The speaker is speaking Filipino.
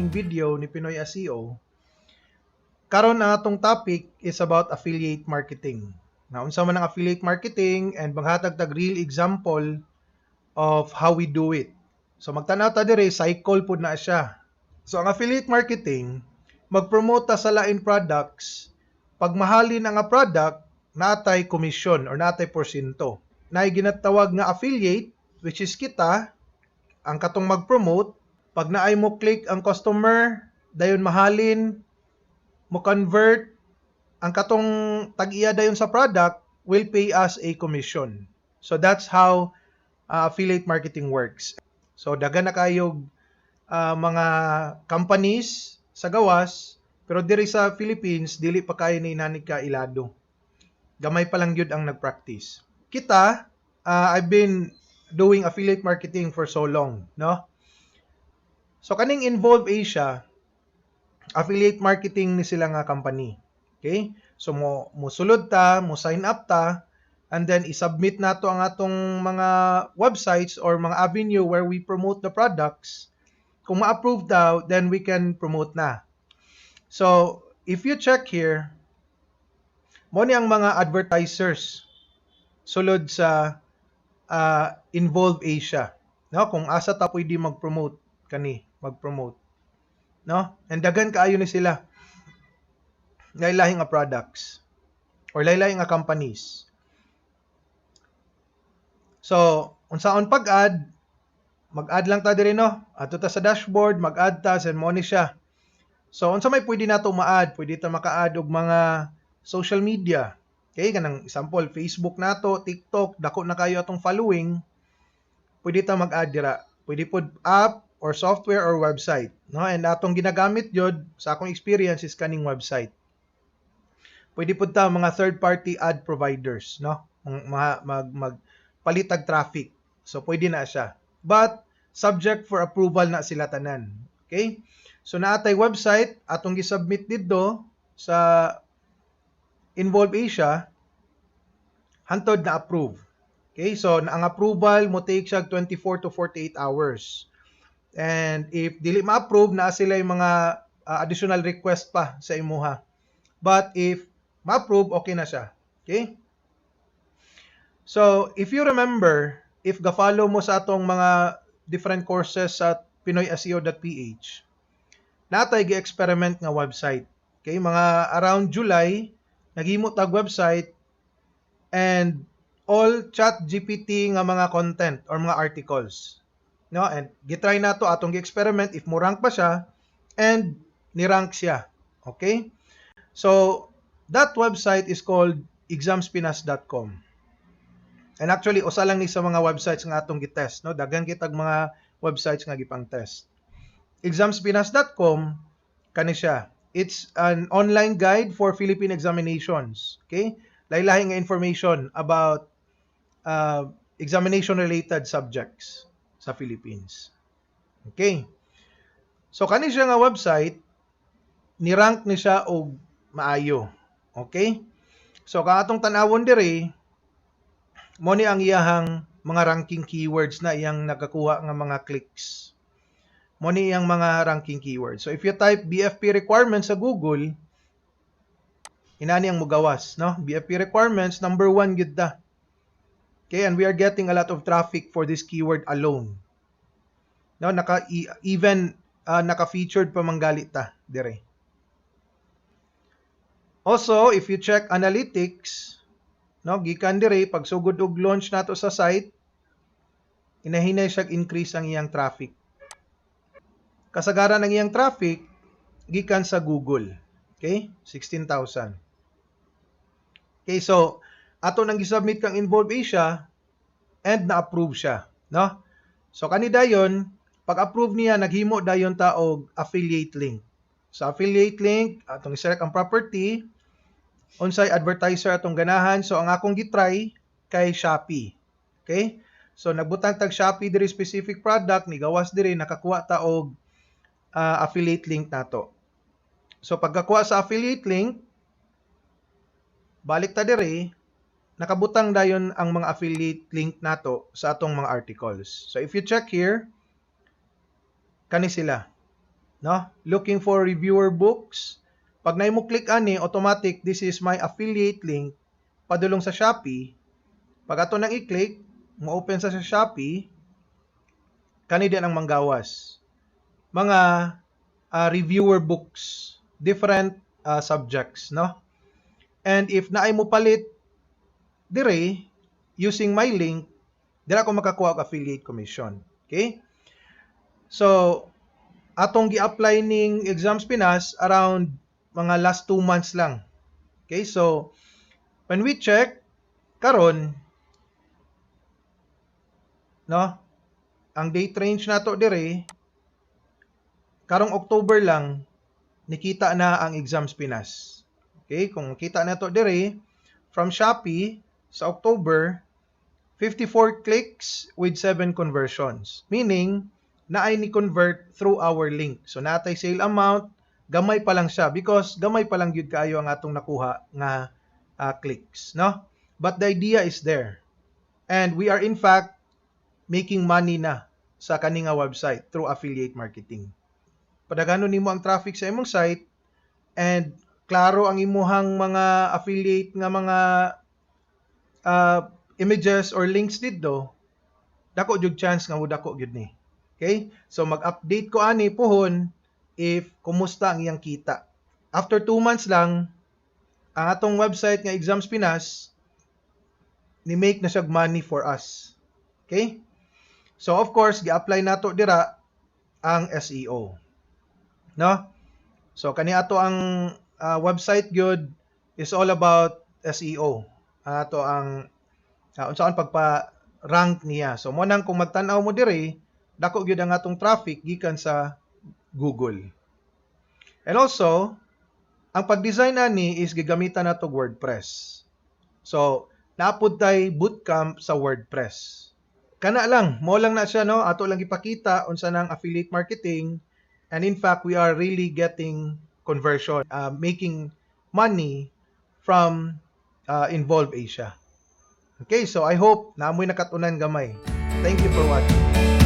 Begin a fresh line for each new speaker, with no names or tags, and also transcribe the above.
kining video ni Pinoy SEO. Karon ang atong topic is about affiliate marketing. Now, unsa man ang affiliate marketing and maghatag tag real example of how we do it. So magtanaw ta dire, cycle pud na siya. So ang affiliate marketing, magpromote ta sa lain products. Pag mahalin ang product, natay commission or natay porsyento. Nay ginatawag nga affiliate, which is kita ang katong mag-promote. Pag naay mo click ang customer, dayon mahalin, mo convert, ang katong tag-iya dayon sa product will pay us a commission. So that's how affiliate marketing works. So daghan na kayog mga companies sa gawas, pero diri sa Philippines dili pa kayo ni inanig ka ilado. Gamay pa lang yun ang nag-practice. Kita, I've been doing affiliate marketing for so long, no? So kaning Involve Asia, affiliate marketing ni sila nga company. Okay? So mo sulod ta, mo sign up ta, and then i-submit nato ang atong mga websites or mga avenue where we promote the products. Kung ma-approve daw, then we can promote na. So, if you check here, mo ni ang mga advertisers sulod sa Involve Asia. No? Kung asa ta pwede mag-promote mag-promote. No? And daghan kaayo ni sila. Laylahing nga products or laylahing nga companies. So, unsaon pag-add, mag-add lang ta diri no. Ato ta sa dashboard, mag-add ta sen mo ni siya. So, unsa may pwede nato ma-add? Pwede ta maka-add og mga social media. Okay, kanang example Facebook nato, TikTok, dako na kayo atong following. Pwede ta mag-add dira. Pwede pod app or software or website, no? And atong ginagamit jud sa akong experience is kaning website. Pwede pod ta mga third-party ad providers, no? Magpalitag traffic. So pwede na siya. But subject for approval na sila tanan. Okay? So naatay website atong gi-submit didto sa Involve Asia, hantod na approve. Okay? So ang approval mo take siya 24 to 48 hours. And if dili ma-approve, na sila yung mga additional request pa sa imuha. But if ma-approve, okay na siya. Okay? So, if you remember, if ga-follow mo sa atong mga different courses sa pinoyseo.ph, natay gi-experiment nga website. Okay? Mga around July, naghimo tag website and all ChatGPT nga mga content or mga articles. No? And gitry na to atong gi-experiment if mo rank pa siya, and ni-rank siya. Okay? So, that website is called examspinas.com. And actually, usa lang ni sa mga websites nga atong gitest, no? Daghan kitag mga websites nga gipang test. Examspinas.com kani siya. It's an online guide for Philippine examinations. Okay? Laylahing nga information about examination-related subjects sa Philippines. Okay. So kani siya nga website, ni-rank ni siya og maayo. Okay? So kung atong tan-awon diri, mo ni ang iyahang mga ranking keywords na iyang nakakuha nga mga clicks. Mo ni iyang mga ranking keywords. So if you type BFP requirements sa Google, inani ang mugawas, no? BFP requirements number 1 gyud ta. Okay, and we are getting a lot of traffic for this keyword alone. No, naka-featured pa manggali ta dire. Also, if you check analytics, no, gikan dire pag sugod og launch nato sa site, inahinay siya increase ang iyang traffic. Kasagaran ng iyang traffic gikan sa Google. Okay? 16,000. Okay, so ato nang gi-submit kang Involve Asia and na-approve siya, no? So kanida yon, pag-approve niya, naghimo dayon ta og affiliate link. Sa affiliate link, atong i-select ang property, unsay advertiser atong ganahan. So ang akong gitry kay Shopee. Okay? So nagbutang tag Shopee diri specific product, ni gawas diri nakakuha ta og affiliate link nato. So pagkakuha sa affiliate link, balik ta diri, nakabutang dayon ang mga affiliate link nato sa atong mga articles. So if you check here, kani sila. no? Looking for reviewer books. Pag na mo click ani, automatic, this is my affiliate link, padulong sa Shopee. Pag ato nang i-click, mo-open sa Shopee, kani din ang manggawas. Mga reviewer books, different subjects, no? And if naay mo palit dire, using my link, dira ko makakuha og affiliate commission. Okay? So, atong gi-apply ning Exams Pinas around mga last 2 months lang. Okay? So, when we check, karon, no? Ang date range nato dire, karong October lang, nikita na ang Exams Pinas. Okay? Kung kita nato dire, from Shopee, sa October, 54 clicks with 7 conversions. Meaning, naay ni convert through our link. So, natay sale amount, gamay pa lang siya because gamay pa lang yun kaayo ang atong nakuha nga clicks. No? But the idea is there. And we are in fact making money na sa kaninga website through affiliate marketing. Padaghanon nimo ang traffic sa imong site and klaro ang imuhang mga affiliate nga mga images or links dito, dako jud chance nga dako gyud ni. Okay? So mag-update ko ani pohon if kumusta ang iyang kita. After 2 months lang, ang atong website nga Exams Pinas ni make na siya money for us. Okay? So of course, gi-apply nato dira ang SEO. No? So kani ato ang website gyud is all about SEO. Ato ang unsaon pagpa-rank niya. So mo nang kung magtan-aw mo diri, dako gyud ang atong traffic gikan sa Google. And also, ang pag-design ani is gigamitan nato WordPress. So, naapod tay bootcamp sa WordPress. Kana lang, mo lang na siya, no? Ato lang ipakita unsa nang affiliate marketing, and in fact, we are really getting conversion, making money from Involve Asia. Okay, so I hope na amoy nakatunan gamay. Thank you for watching.